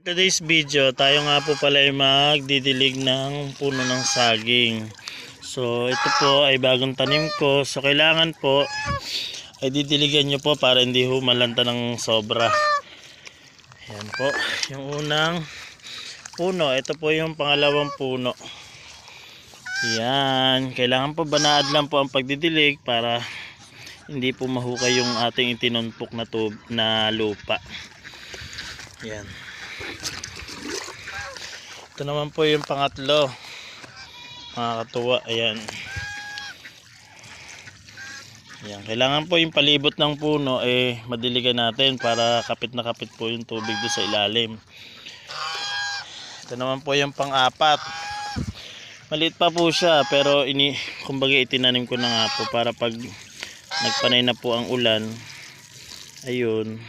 Today's video, tayo nga po pala ay magdidilig ng puno ng saging. So ito po ay bagong tanim ko. So kailangan po ay didiligan nyo po para hindi humalanta ng sobra. Ayan po, yung unang puno. Ito po yung pangalawang puno. Ayan, kailangan po banaad lang po ang pagdidilig para hindi po mahukay yung ating itinunpok na lupa. Ayan. Ito naman po yung pangatlo, mga katuwa. Ayan. Ayan. Kailangan po yung palibot ng puno madiligan natin para kapit na kapit po yung tubig doon sa ilalim. Ito naman po yung pang-apat. Maliit pa po siya pero kumbaga itinanim ko na nga po para pag nagpanay na po ang ulan, ayun,